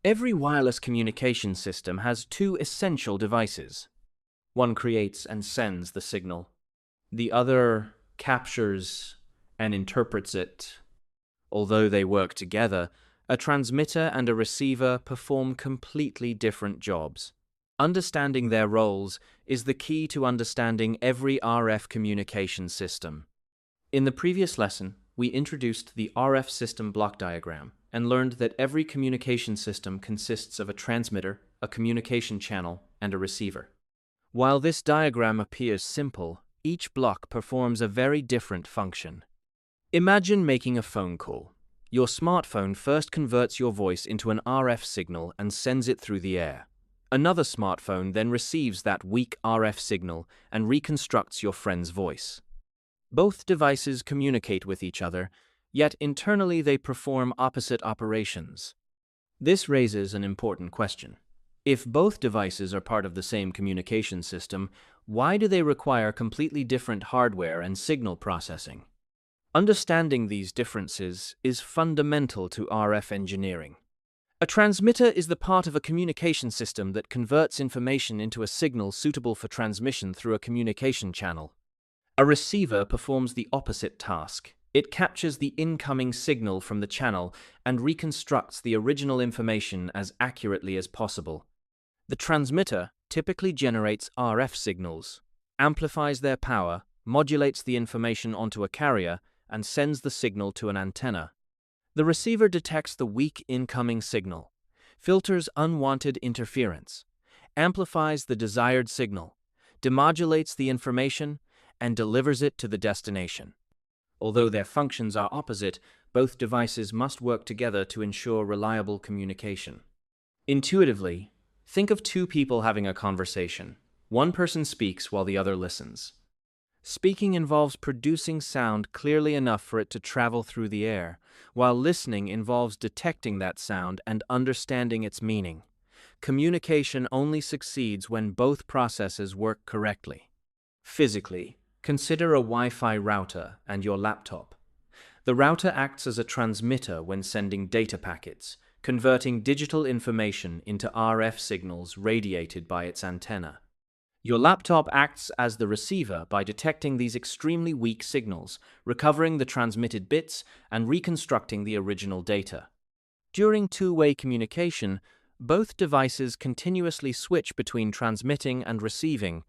Every wireless communication system has two essential devices. One creates and sends the signal. The other captures and interprets it. Although they work together, a transmitter and a receiver perform completely different jobs. Understanding their roles is the key to understanding every RF communication system. In the previous lesson, we introduced the RF system block diagram and learned that every communication system consists of a transmitter, a communication channel, and a receiver. While this diagram appears simple, each block performs a very different function. Imagine making a phone call. Your smartphone first converts your voice into an RF signal and sends it through the air. Another smartphone then receives that weak RF signal and reconstructs your friend's voice. Both devices communicate with each other, yet internally they perform opposite operations. This raises an important question. If both devices are part of the same communication system, why do they require completely different hardware and signal processing? Understanding these differences is fundamental to RF engineering. A transmitter is the part of a communication system that converts information into a signal suitable for transmission through a communication channel. A receiver performs the opposite task. It captures the incoming signal from the channel and reconstructs the original information as accurately as possible. The transmitter typically generates RF signals, amplifies their power, modulates the information onto a carrier, and sends the signal to an antenna. The receiver detects the weak incoming signal, filters unwanted interference, amplifies the desired signal, demodulates the information, and delivers it to the destination. Although their functions are opposite, both devices must work together to ensure reliable communication. Intuitively, think of two people having a conversation. One person speaks while the other listens. Speaking involves producing sound clearly enough for it to travel through the air, while listening involves detecting that sound and understanding its meaning. Communication only succeeds when both processes work correctly. Physically, consider a Wi-Fi router and your laptop. The router acts as a transmitter when sending data packets, converting digital information into RF signals radiated by its antenna. Your laptop acts as the receiver by detecting these extremely weak signals, recovering the transmitted bits, and reconstructing the original data. During two-way communication, both devices continuously switch between transmitting and receiving.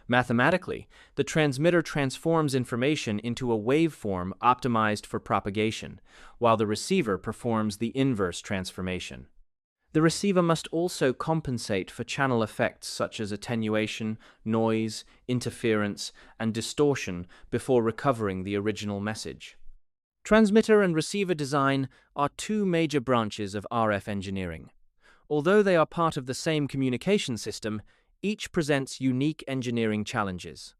Mathematically, the transmitter transforms information into a waveform optimized for propagation, while the receiver performs the inverse transformation. The receiver must also compensate for channel effects such as attenuation, noise, interference, and distortion before recovering the original message. Transmitter and receiver design are two major branches of RF engineering. Although they are part of the same communication system, each presents unique engineering challenges.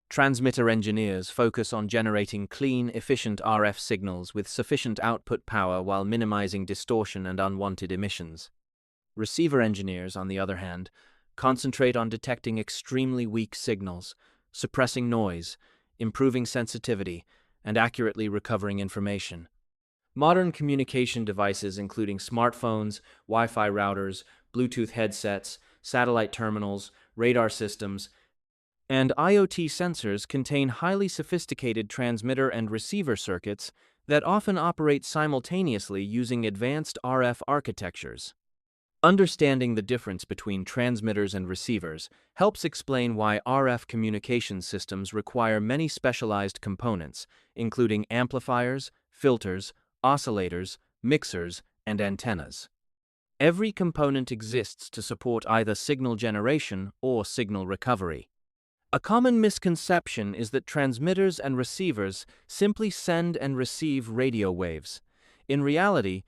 Transmitter engineers focus on generating clean, efficient RF signals with sufficient output power while minimizing distortion and unwanted emissions. Receiver engineers, on the other hand, concentrate on detecting extremely weak signals, suppressing noise, improving sensitivity, and accurately recovering information. Modern communication devices including smartphones, Wi-Fi routers, Bluetooth headsets, satellite terminals, radar systems, and IoT sensors contain highly sophisticated transmitter and receiver circuits that often operate simultaneously using advanced RF architectures. Understanding the difference between transmitters and receivers helps explain why RF communication systems require many specialized components, including amplifiers, filters, oscillators, mixers, and antennas. Every component exists to support either signal generation or signal recovery. A common misconception is that transmitters and receivers simply send and receive radio waves. In reality,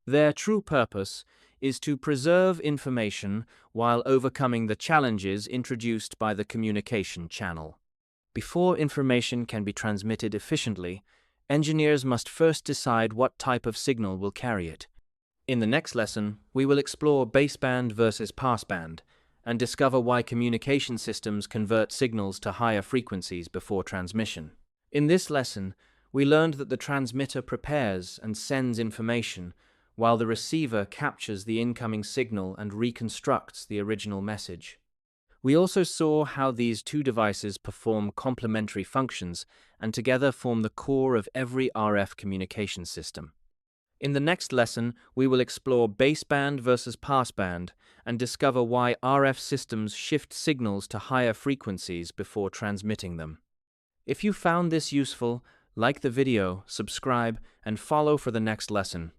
their true purpose is to preserve information while overcoming the challenges introduced by the communication channel. Before information can be transmitted efficiently, engineers must first decide what type of signal will carry it. In the next lesson, we will explore baseband versus passband and discover why communication systems convert signals to higher frequencies before transmission. In this lesson, we learned that the transmitter prepares and sends information, while the receiver captures the incoming signal and reconstructs the original message. We also saw how these two devices perform complementary functions and together form the core of every RF communication system. In the next lesson, we will explore baseband versus passband and discover why RF systems shift signals to higher frequencies before transmitting them. If you found this useful, like the video, subscribe, and follow for the next lesson.